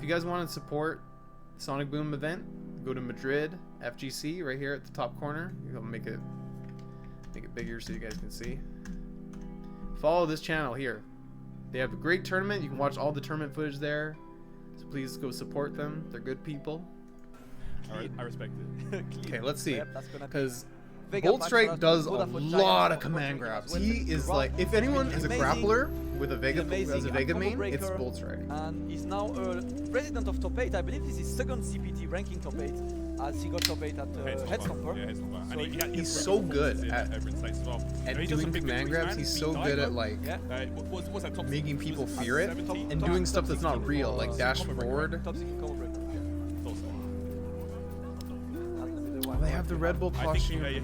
you guys want to support Sonic Boom event, go to Madrid FGC right here at the top corner. I'll make it bigger so you guys can see. Follow this channel here. They have a great tournament. You can watch all the tournament footage there. So please go support them. They're good people. Alright, I respect it. Okay, let's see. Because VegaPatch BoltStrike does a Vodafone lot Giants of command grabs. when He is like, if anyone is a grappler with a Vega amazing main, breaker, it's BoltStrike. And he's now a resident of top 8. I believe this is second CPT ranking top 8, as he got top 8 at Headstomper. Yeah, Headstomper. So And he's so good at well. doing command grabs. He's so good at like what's that, top making people 16, fear it 17? and doing stuff that's not real, like dash forward. Top 16 combo breaker. Oh, they have the Red Bull costume, man. He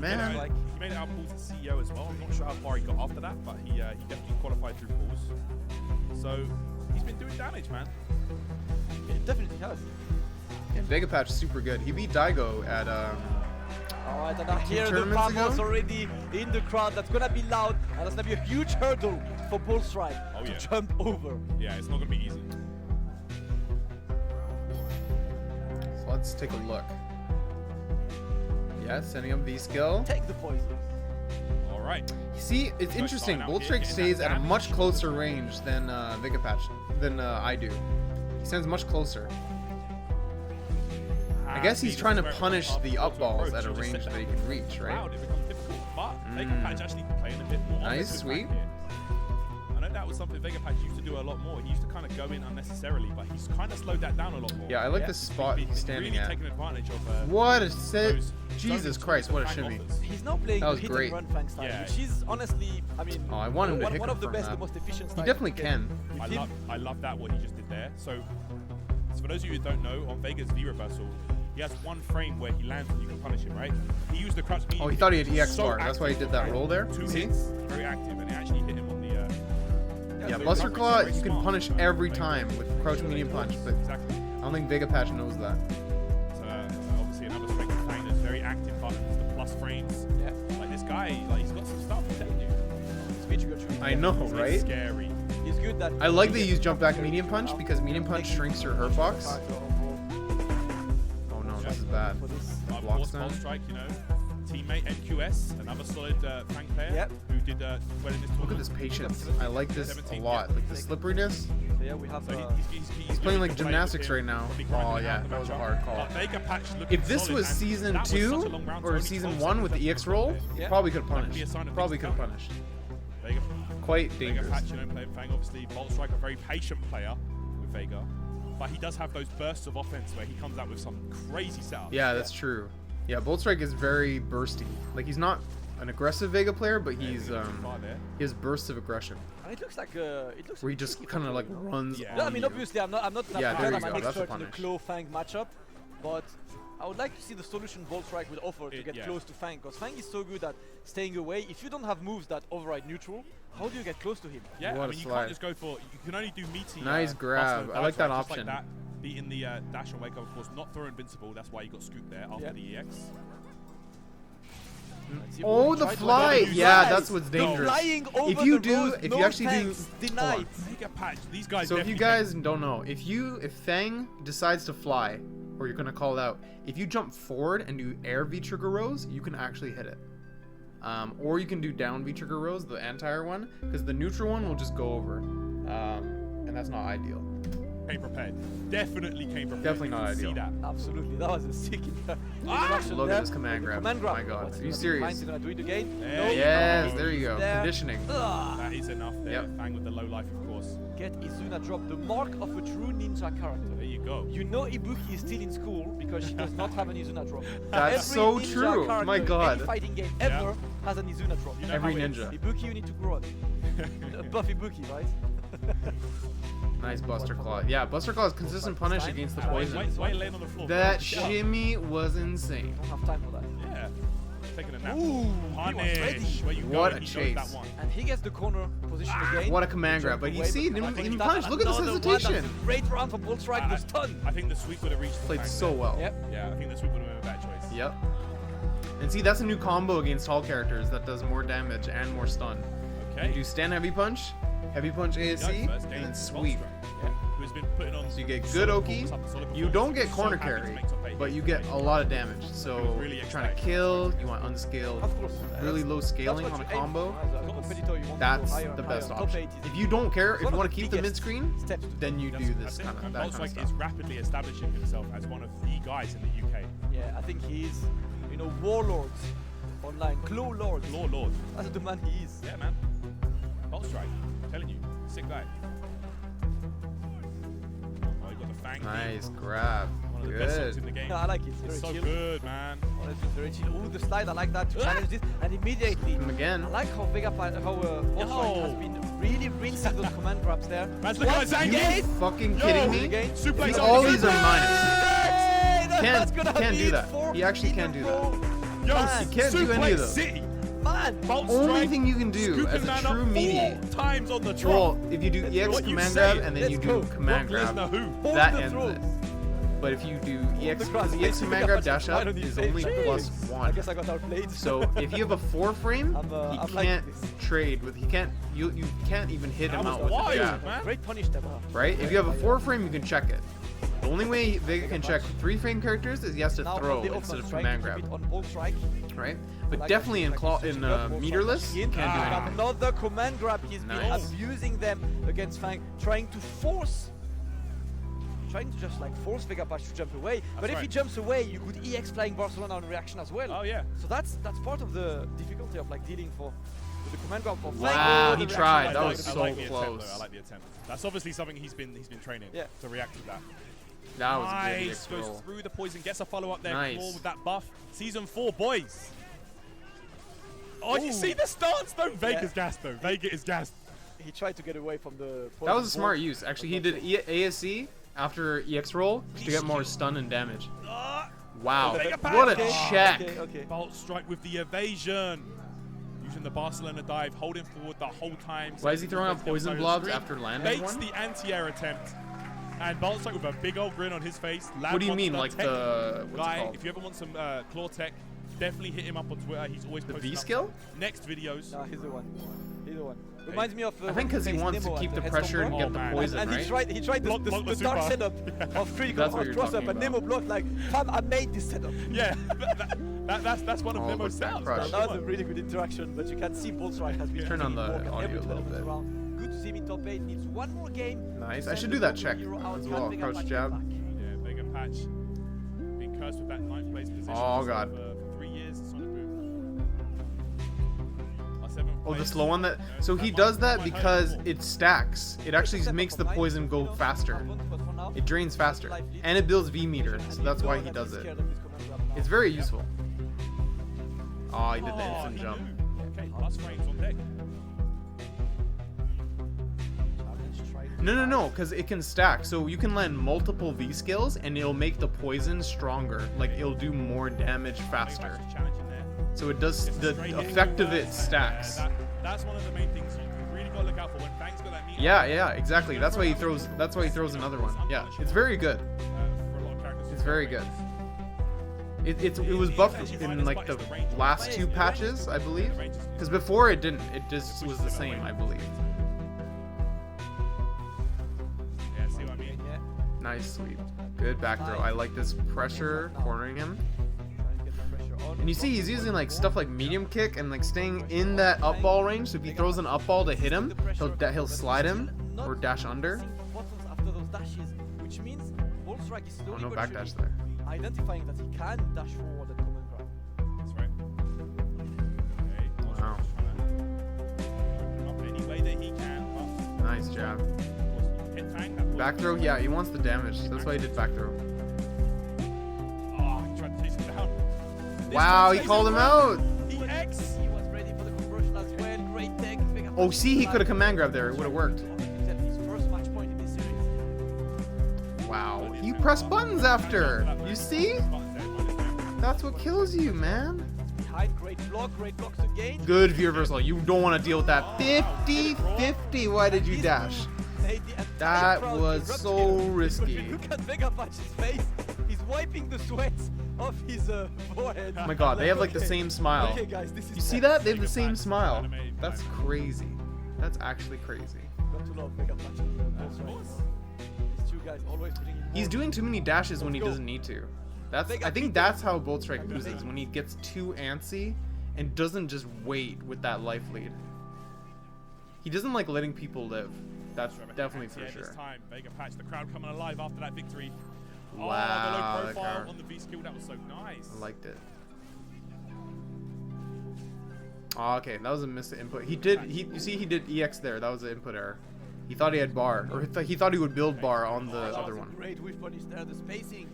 made it out pools as CEO as well. I'm not sure how far he got after that, but he definitely qualified through pools. So he's been doing damage, man. It definitely has. And VegaPatch is super good. He beat Daigo at Alright, and I hear the tournaments Pamos ago? already in the crowd. That's gonna be loud, and that's gonna be a huge hurdle for BoltStrike to jump over. Yeah, it's not gonna be easy. So let's take a look. Yeah, setting up V skill. Take the poison. All right. See, it's interesting. BoltStrike stays at a much closer range than VegaPatch, than I do. He stands much closer. I guess he's trying to punish the up balls at a range that he can reach, right? It becomes difficult, but VegaPatch actually playing a bit more. Nice, sweet. I know that was something VegaPatch used to do a lot more. He used to kind of go in unnecessarily, but he's kind of slowed that down a lot more. Yeah, I like the spot he's standing really at. taking advantage of What a set! those Jesus Christ, what a shimmy! He's now playing That the was hit great. and run flank style, which is honestly, I mean, Oh, I want him to hit one of the from best, that. the most efficient style. He definitely can. I love that what he just did there. So for those of you who don't know, on Vega's V reversal, he has one frame where he lands and you can punish him, right? He used the crouch medium. Oh, he thought he had EX So bar. That's why he did that active, roll there. Two See? hits, very active, and it actually hit him on the. Yeah, so Buster recovery's Claw very you can smart. punish every time with crouch medium punch, but Exactly. I don't think VegaPatch knows that. So obviously another strength of playing. There's very active buttons, the plus frames. Yeah. Like this guy, like he's got some stuff. I'm telling you. Speech got you. I know, It's right? Scary. He's good that. I like that you use jump back medium punch because medium punch shrinks your hurt box. Oh no, this is bad. Of Block course, stun. BoltStrike, you know, teammate NQS, another solid flank player who did well in this tournament. Look at this patience. I like this a lot. Like the slipperiness. So yeah, we have. So He's playing like gymnastics right now. Oh yeah, that was a hard call. If this was season 2 or season 1 with the EX roll, probably could have punished. Probably could have punished. Quite dangerous. VegaPatch, you know, playing Fang, obviously. BoltStrike, a very patient player with Vega. But he does have those bursts of offense where he comes out with some crazy setup. Yeah, that's true. Yeah, BoltStrike is very bursty. Like he's not an aggressive Vega player, but he's he has bursts of aggression. And it looks like where he just kind of like runs. Yeah. No, I mean obviously I'm not gonna Yeah, pretend there I'm you an go. That's a expert in the punish. claw Fang matchup, but I would like to see the solution BoltStrike will offer to get close to Fang, because Fang is so good at staying away. If you don't have moves that override neutral, how do you get close to him? Yeah, What I a mean, you slide. can't just go for. You can only do meaty. Nice grab. buster I like that dives, right? Just option. Like that, beating the dash and wake up, of course, not throw invincible. That's why you got scooped there after the EX. Oh, the fly! Yeah, that's what's dangerous. If you do, if you actually do, denied. VegaPatch, these guys. So if you guys don't know, if Fang decides to fly, or you're gonna call it out, if you jump forward and do air V trigger rows, you can actually hit it. Or you can do down V trigger rows, the anti-air one, because the neutral one will just go over, and that's not ideal. came prepared. Definitely came prepared. Definitely You not can see ideal. that. Absolutely, that was a sick Look at this command grab. Command grab. Oh my god, What's are you Mind's serious? gonna do it again? There No. you Yes, go. there you go. There. Conditioning. That is enough there. Yep. Fang with the low life, of course. Get Izuna drop, the mark of a true ninja character. There you go. You know Ibuki is still in school because she does not have an Izuna drop. That's Every so ninja true. character My in god. Any fighting game ever has an Izuna drop. You know Every how it is. ninja. Ibuki, you need to grow up. Buff Ibuki, right? Nice Buster Claw. Yeah, Buster Claw is consistent punish Time. against the Why poison. are you laying on the floor? That Get up. shimmy was insane. Don't have time for that. Yeah. Taking a nap. Ooh, he was ready. Punish. Where you What go, a he knows chase. that one. And he gets the corner position again. What a command grab. But you see, he didn't even punish. Look at this hesitation. Great round for BoltStrike, the stun. I think the sweep would have reached the Played Fang so there. well. Yep. Yeah, I think the sweep would have been a bad choice. Yep. And see, that's a new combo against tall characters that does more damage and more stun. Okay. You do stand heavy punch ASC, First game, and then sweep. BoltStrike. Yeah. who's been putting on. So you get good Oki. You don't get corner carry, but you get a lot of damage. So Really you're trying to kill, you want unscaled, Of course. really low scaling That's on a what you aim combo. for. As a competitor, you want to That's go higher and the higher. best Top option. 8 is If you don't care, if one you of want the to keep the biggest mid-screen, steps to then you do this That's it. kind of And that kind of BoltStrike stuff. is rapidly establishing himself as one of the guys in the UK. Yeah, I think he is, warlords online, claw lords. Law Lord. That's the man he is. Yeah, man. BoltStrike. I'm telling you, sick guy. Oh, he got the fang. Nice grab. One of the best songs Good. in the game. No, I like it. It's It's very so chill. good, man. Honestly, it's very chill. Ooh, the slide, I like that to challenge this. And immediately, Him again. I like how BoltStrike has been really rinsing those command grabs there. Man's looking like Once You again, Zangief. fucking Yo, kidding me? again. Suplex All on the these are minus. Hey, that's gonna Can't be do that. four He actually in can't a do row. Yo, Man, you can't do any of Suplex those. City. Man, Only BoltStrike. thing you can do as Scooping a man true up melee. 4 times on the drop. Well, if you do Let's EX go. What you command saying? grab and then Let's you go. do command Brock grab, Lesnar who? Hold that the ends throw. it. But if you do EX, the cross, because EX basically, command grab I dash up don't need is to say only shit. plus I 1. guess I got outplayed. So if you have a 4 frame, I'm he liking can't this. trade with. He can't. You can't even hit him That out was with the wild, jab. man. Great punish them. Right? If you have a 4 frame, you can check it. The only way Vega can check 3 frame characters is he has to Now throw on the instead offense, of trying command to keep grab. it on BoltStrike. Right? I But like definitely in that. in BoltStrike meterless, in. can't do Ah. anything. Another command grab. He's been Nice. abusing them against Fang, trying to just like force VegaPatch to jump away. But if he right. jumps away, you could EX flying Barcelona on reaction as well. Oh yeah. So that's part of the difficulty of like dealing with the command grab for Fang. Wow, or he the tried. reaction That by was the so the attempt, close. though. I like the attempt. That's obviously something he's been training Yeah. to react to that. That was a good Nice. EX Goes roll. through the poison, gets a follow up there. Nice. More with that buff. Season 4, boys. Oh, you Ooh. see the stance though? Vega's gassed though. Vega is gassed. He tried to get away from the. That was a smart use. Actually, he did ASC after EX roll to get more stun and damage. Ah, Wow. VegaPatch. What a Okay, check. Okay. BoltStrike with the evasion. Using the Barcelona dive, holding forward the whole time. Why is he throwing out poison blobs after landing Makes one? the anti-air attempt. And BoltStrike with a big old grin on his face. What do you mean, like tech the what's it guy? called? If you ever want some claw tech, definitely hit him up on Twitter. He's always The posting V up skill? next videos. Nah, he's the one. He's the one. Reminds me of. I think because he when wants faced to Nemo keep at the Headstone pressure and Brawl. get Oh, the man. poison, And right? he tried Block the the dark super. setup of critical That's what of you're cross up, talking and about. Nemo blocked like, fam, I made this setup. Yeah, that's one of Oh, Nemo's look at that sounds. crush. bro. That Come was a on. really good interaction, but you can see BoltStrike has been Turn on really the working audio every a little tournament bit. around. Good to see him in top 8. Needs one more game. Nice. I should do that check as well. Crouch jab. Yeah, VegaPatch been cursed with that 9th place position. Oh, God. For 3 years. Sonic Boom. Our 7th Oh, the place, slow one that. you know, So he might- does that might hurt because more. it stacks. It actually makes the poison go faster. It drains faster, and it builds V meter. So that's why he does it. It's very useful. Oh, he did the instant he jump. knew. Okay, plus frames on deck. No, because it can stack. So you can land multiple V skills, and it'll make the poison stronger. Like it'll do more damage faster. VegaPatch is challenging there. So it does. It's a The straight effect hit. of it stacks. That's one of the main things you really got to look out for when Fang's got that meter. Yeah, exactly. That's why he throws. That's why he throws another one. Yeah, it's very good. For a lot of characters. It's very good. It was buffed in like the last 2 patches, I believe. Because before it didn't. It just was the same, I believe. Yeah, see what I mean? Yeah. Nice sweep. Good back throw. I like this pressure cornering him. And you see he's using like stuff like medium kick and like staying in that up ball range. So if he throws an up ball to hit him, he'll slide him or dash under. After those dashes, which means BoltStrike is Oh, slowly no but back surely dash there. identifying that he can dash forward and command grab. That's right. Okay, Wow. just trying to open him up any way that he can. But Nice jab. of course, you hit Fang, that Back throw, yeah, he wants the damage. That's why he did back throw. Oh, he tried to chase him down. This Wow, time he chasing called him him out. He X. He was ready for the conversion as well. Great tech. Oh, see, he could have command grabbed there. It would have worked. His first match point in this series. Wow. You press buttons after. You see? That's what kills you, man. Behind, great blocks again. Good view reversal. You don't want to deal with that. 50-50. Why did you dash? That was so risky. Look at VegaPatch's face. He's wiping the sweat off his forehead. Oh my god, they have like the Okay. same smile. Okay, guys, this is You see bad. that? They have the same smile. Animated That's time. crazy. That's actually crazy. Got to love VegaPatch. Of course. These two guys always putting in He's more. doing too many dashes when he Let's go. doesn't need to. That's Vega I think beat that's how BoltStrike loses, when he gets too antsy and doesn't just wait with that life lead. He doesn't like letting people live. That's definitely for This sure. time, VegaPatch, the crowd coming alive after that victory. Wow, Oh, the low the profile crowd. on the V skill, that was so nice. I liked it. Oh, okay, that was a missed input. He did. You see, he did EX there. That was an input error. He thought he had bar, or he thought he would build bar on the That other was a one. great whiff punish there, the spacing.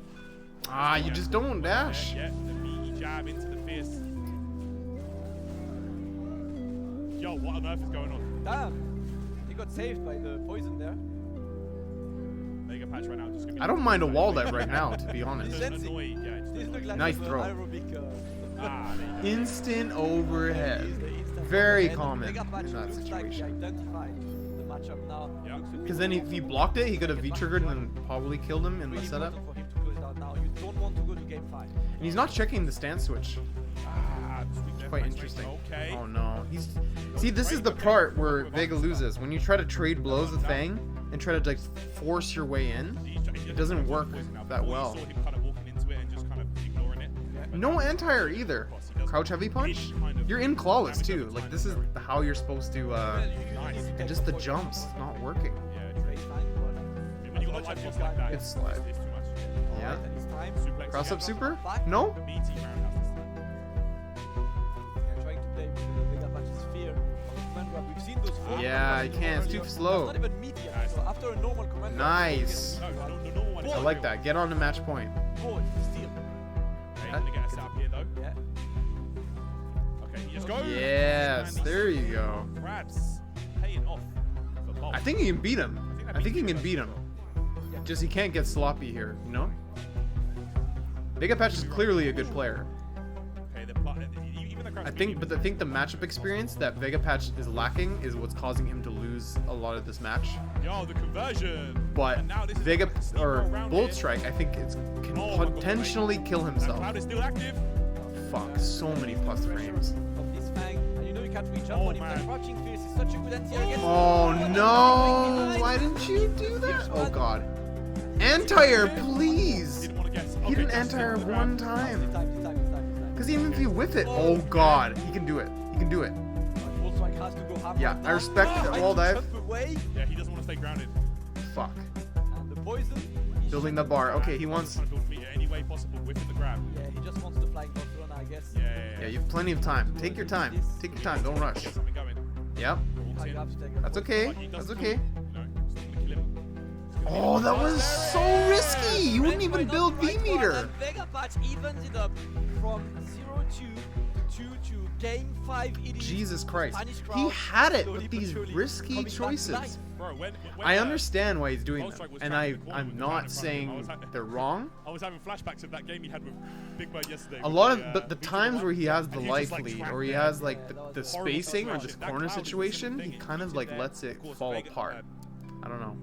Ah, you just don't dash. Yeah, the meaty jab into the fierce. Yo, what on earth is going on? Damn, he got saved by the poison there. VegaPatch right now just gonna be I don't mind a wall dive right now, to be honest. He's just dancing. annoyed. Yeah, just This annoyed. looks like Nice an throw. aerobic. There you go. Instant overhead. Very common in that situation. Identified the matchup now. Yeah. Because then if he blocked it, he could have V-triggered and probably killed him in the Really setup. important for him to close it out now. You don't want to go to game 5. And he's not checking the stance switch. Sweet Quite left, interesting. Okay. Oh no. See, this is the part where Vega loses. When you try to trade blows with Fang and try to like force your way in, it doesn't work that well. Saw him kind of walking into it and just kind of ignoring it. No anti-air either. Crouch heavy punch? You're in clawless too. Like this is how you're supposed to and just the jumps not working. Yeah, when you got a life loss like that, It's slide. It's too much. Yeah. Suplex Cross up again. super? No? Meaty roundhouse this time. Trying to play with the VegaPatch's fear of command grab. We've seen those four Yeah, command you can't. It's grabs too earlier. slow. That's not even meaty yet. So after a normal command grab, Nice. No, the normal one is I like that. Get on the match point. Boy, steal. Okay, gonna get us out here though. Yeah. Okay, he just goes. Yes, there you go. Grabs, paying off for Bolt. I think he can beat him. I think he can beat him. Just he can't get sloppy here, you know? VegaPatch is clearly a good player. Okay, even the crowd's I think the matchup experience that VegaPatch is lacking is what's causing him to lose a lot of this match. Yo, the conversion. But And now this is Vega a steep or roll round here. BoltStrike, I think can Oh my God, potentially kill That himself. cloud is still active. Fuck, so many plus frames. Of this Fang. And you know you can't reach up Oh, on him. man. That crouching fierce is such a good anti against Oh no! Why didn't you do that? Oh god. Anti-air, please! Didn't want to guess. He didn't anti-air one time. Because even if you whiff it, oh god, he can do it. He can do it. BoltStrike has to go hard Yeah, right I now. respect the Trying wall to dive. jump away. Yeah, he doesn't want to stay grounded. Fuck. And the poison. he Building should- the bar. Okay, he wants. Trying to build meter any way possible, whipping the grab. Yeah, he just wants the flying Barcelona, I guess. Yeah. Yeah, you have plenty of time. Take your time. Take your time. Don't rush. Get something going. Yep. How Walks you in. have to take a That's photo. okay. But he That's doesn't okay. You know, it's not gonna kill him. Oh, that was so risky. You wouldn't Red even by build not B right meter. one, and VegaPatch evens it up from 0-2 to 2-2. Game 5 it is. Jesus Christ. Spanish He crowd had it slowly with but these surely risky coming back to choices. life. Bro, when I understand why he's doing BoltStrike them, was and trapped in the corner I'm with the not counter front of him. I was saying like- they're wrong. I was having flashbacks of that game he had with Big Bird yesterday. A with lot of the, but the feature times one, where he has the and he's life just, like, lead trapped or he there. has like Yeah, that was the a horrible spacing or situation. this That corner cloud was the situation, same he thing, kind of he's like there. lets it Of course, fall Vega- apart. I don't know.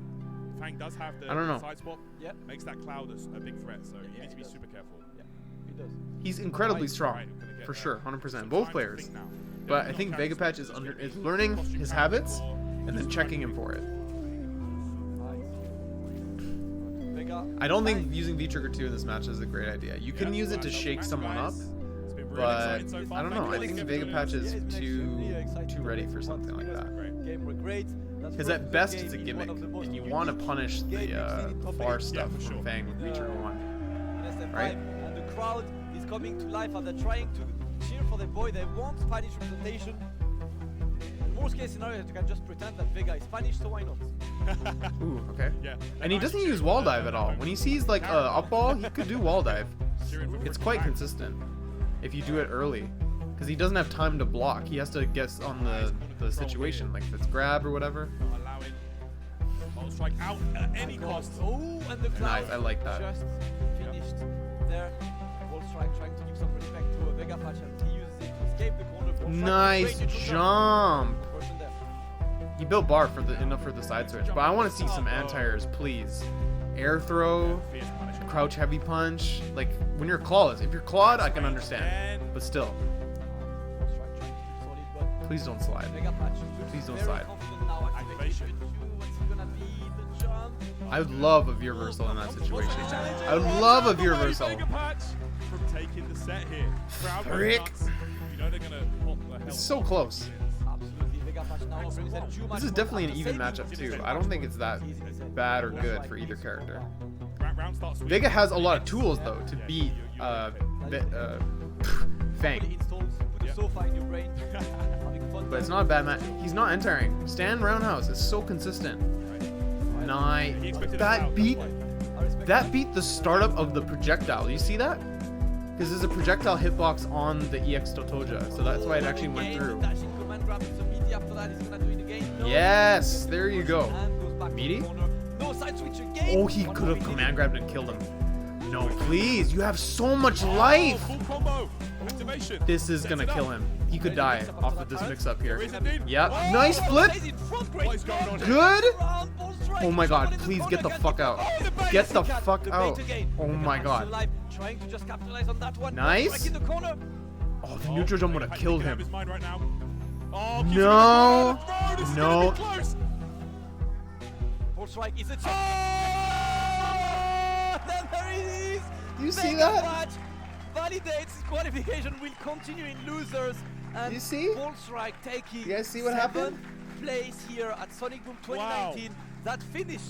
Fang does have the I don't know. side swap. Yep. Makes that cloud a big threat, so you Yeah, need to he be does. super careful. Yeah, he does. He's incredibly Right, strong, Right, we're gonna get for there. sure, 100%. Some Both time to players. think now. But Yeah, I think no VegaPatch chance. is learning Cost you his character habits or and then just checking trying him to- for it. Nice. Vega. I don't think Fang. using V-Trigger 2 in this match is a great idea. You can Yeah, use it to right, shake well, someone up, guys, it's been really but exciting so I far. don't know. I Thank think you. VegaPatch is Yeah, it's too exciting. ready for something like that. Great. Game were great. Because at best it's a gimmick, and you want to punish the far stuff for sure. from Fang with V-Trigger 1. in SF5, Right? and the crowd is coming to life and they're trying to cheer for their boy. They want Spanish representation. In most case scenarios, you can just pretend that Vega is Spanish, so why not? Ooh, okay. Yeah. And he doesn't use wall dive at all. When he sees like a up ball, he could do wall dive. It's quite consistent if you do it early, because he doesn't have time to block. He has to guess on the situation, like if it's grab or whatever. Not allowing BoltStrike out at any cost. Oh, and the cloud Nice, I like that. just finished there. BoltStrike trying to give some respect to a VegaPatch, and he uses it to escape the corner. BoltStrike, Nice great neutral jump. version there. He built bar for enough for the side switch, but I want to see some anti-airs, please. Air throw, Fierce punishment. crouch heavy punch. Like when you're clawless. If you're clawed, I can understand, And but still. BoltStrike trying to keep solid, but Please don't slide. VegaPatch. Please don't Very slide. confident now. Activation. What's it gonna be? The jump. I would love a veer reversal in that situation. I would love a veer reversal. VegaPatch from taking the set here. Crowd goes Frick. nuts. You know they're gonna pop the hell. It's so close. Absolutely. VegaPatch now brings that This is definitely an even matchup too. I don't think it's that bad or good for either character. Round starts sweet. Vega has a lot of tools though to beat Fang, but it's not a bad match. He's not entering. Stand roundhouse is so consistent. Nice. That beat the startup of the projectile. You see that? Because there's a projectile hitbox on the EX Totoja, so that's why it actually went through. Yes, there you go. Meaty? Oh, he could have command grabbed and killed him. No, please. You have so much life. Full combo. Activation. This is gonna kill him. He could die off of this mix-up here. Yep. Nice flip. What is going on here? Good. Oh my god. Please get the fuck out. Get the fuck out. Oh my god. Nice. Oh, the neutral jump would have killed him. No. No. BoltStrike is a there it is. You see that? Validates qualification will continue in losers. And You see? BoltStrike taking You guys see what happened? 7th place here at Sonic Boom 2019. Wow. That finish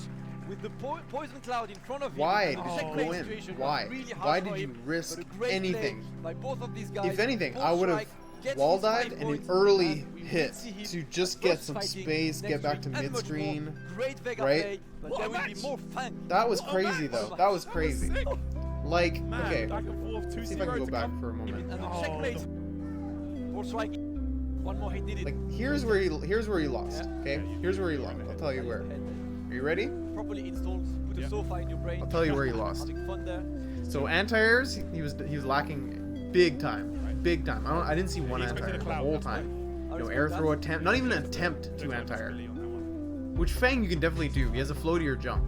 with the poison cloud in front of him. Why and did the you checkmate go in? situation was Why? really hard Why for did you him, risk but a great anything? play by both of these guys. If anything, I would have BoltStrike gets wall his 5 dived and an points, early and we will hit see him to just at get first some fighting space, next get back to week, and much more. mid-screen. Great Vega right? play, but What there a will be match! more fun. That was What a crazy match! though. That was crazy. Sick. Like, Man, okay. back and forth, 2-0 See if I can go to back come. for a moment. And the Oh, checkmate. BoltStrike. One more hit did it. Like, here's where he lost. Okay, here's where he lost. I'll tell you where. Are you ready? Properly installed. Put Yeah. a sofa in your brain. I'll tell you where he lost. Having fun there. So anti-airs, he was lacking big time, big time. I didn't see one He expected anti-air a the cloud, whole that's time. I No respect air that. throw attempt, not even an attempt to anti-air. Which Fang you can definitely do. He has a floatier jump,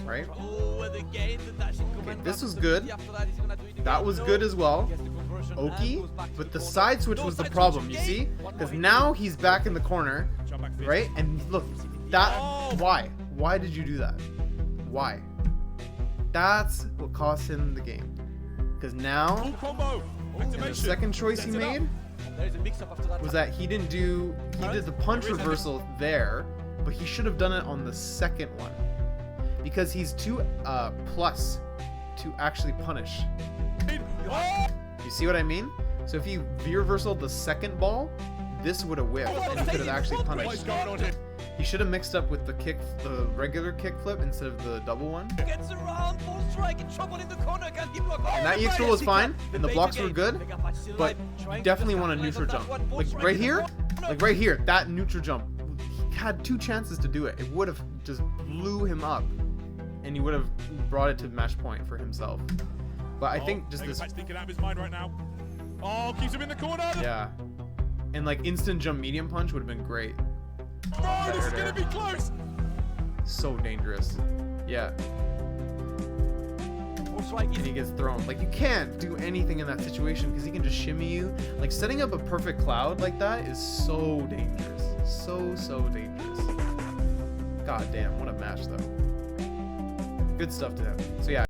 right? Oh, and again, the dashing command this grab was from good. Meaty. After that, he's gonna do it That again. was No. good as well. Gets the conversion and Okie, goes back to but the corner. side switch No was the side problem, switch you see? again. One more Because hit. now he's back in the corner, Jump back fist. right? And look, that, Oh. why? Why did you do that? Why? That's what cost him the game. Because now, Full combo. Activation. the second choice he Sets it up. made There is a mix-up after that. was that he did the punch There is a- reversal there, but he should have done it on the second one. Because he's too plus to actually punish. Oh! You see what I mean? So if he V-reversaled the second ball, this would have whipped and he could have actually What is punished. going on here? He should have mixed up with the regular kick flip instead of the double one. Gets around, BoltStrike in trouble in the corner, can he block? And that EX roll was fine, and the blocks were good, but you definitely want a neutral jump. Like right here, that neutral jump. He had 2 chances to do it. It would have just blew him up, and he would have brought it to match point for himself. But I think just this, VegaPatch thinking out of his mind right now. Oh, keeps him in the corner. yeah. And like instant jump medium punch would have been great. Oh, this is gonna be close. So dangerous. Yeah. And he gets thrown. Like you can't do anything in that situation because he can just shimmy you. Like setting up a perfect cloud like that is so dangerous. So dangerous. God damn, what a match though. Good stuff to him. So yeah.